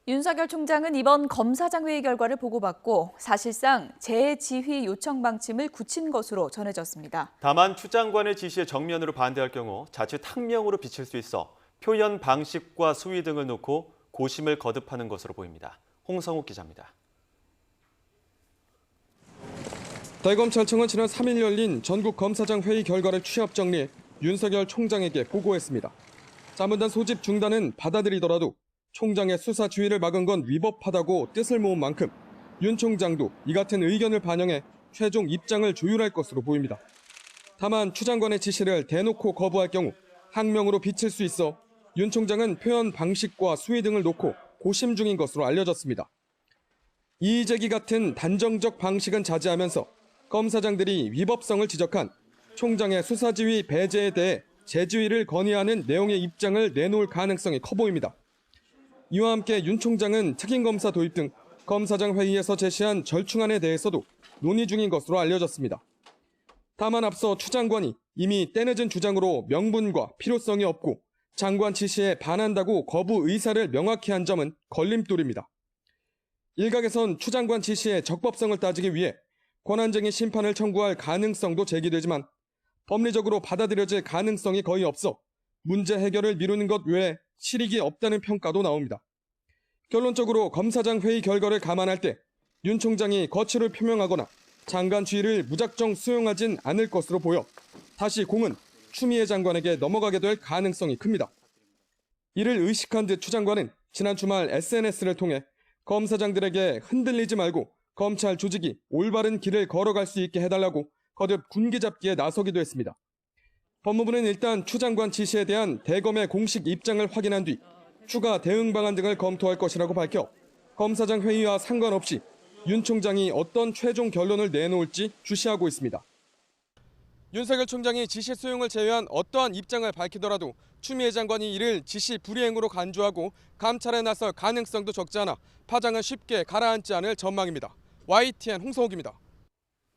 윤석열 총장은 이번 검사장 회의 결과를 보고받고 사실상 재지휘 요청 방침을 굳힌 것으로 전해졌습니다. 다만 추 장관의 지시에 정면으로 반대할 경우 자칫 항명으로 비칠 수 있어 표현 방식과 수위 등을 놓고 고심을 거듭하는 것으로 보입니다. 홍성욱 기자입니다. 대검찰청은 지난 3일 열린 전국 검사장 회의 결과를 취합 정리해 윤석열 총장에게 보고했습니다. 자문단 소집 중단은 받아들이더라도 총장의 수사 지휘를 막은 건 위법하다고 뜻을 모은 만큼 윤 총장도 이 같은 의견을 반영해 최종 입장을 조율할 것으로 보입니다. 다만 추 장관의 지시를 대놓고 거부할 경우 항명으로 비칠 수 있어 윤 총장은 표현 방식과 수위 등을 놓고 고심 중인 것으로 알려졌습니다. 이의제기 같은 단정적 방식은 자제하면서 검사장들이 위법성을 지적한 총장의 수사지휘 배제에 대해 재지휘를 건의하는 내용의 입장을 내놓을 가능성이 커 보입니다. 이와 함께 윤 총장은 특임검사 도입 등 검사장 회의에서 제시한 절충안에 대해서도 논의 중인 것으로 알려졌습니다. 다만 앞서 추 장관이 이미 때늦은 주장으로 명분과 필요성이 없고 장관 지시에 반한다고 거부 의사를 명확히 한 점은 걸림돌입니다. 일각에선 추 장관 지시의 적법성을 따지기 위해 권한쟁의 심판을 청구할 가능성도 제기되지만 법리적으로 받아들여질 가능성이 거의 없어 문제 해결을 미루는 것 외에 실익이 없다는 평가도 나옵니다. 결론적으로 검사장 회의 결과를 감안할 때 윤 총장이 거취를 표명하거나 장관 지휘를 무작정 수용하진 않을 것으로 보여 다시 공은 추미애 장관에게 넘어가게 될 가능성이 큽니다. 이를 의식한 듯 추 장관은 지난 주말 SNS를 통해 검사장들에게 흔들리지 말고 검찰 조직이 올바른 길을 걸어갈 수 있게 해달라고 거듭 군기잡기에 나서기도 했습니다. 법무부는 일단 추 장관 지시에 대한 대검의 공식 입장을 확인한 뒤 추가 대응 방안 등을 검토할 것이라고 밝혀 검사장 회의와 상관없이 윤 총장이 어떤 최종 결론을 내놓을지 주시하고 있습니다. 윤석열 총장이 지시 수용을 제외한 어떠한 입장을 밝히더라도 추미애 장관이 이를 지시 불이행으로 간주하고 감찰에 나설 가능성도 적지 않아 파장은 쉽게 가라앉지 않을 전망입니다. YTN 홍성욱입니다.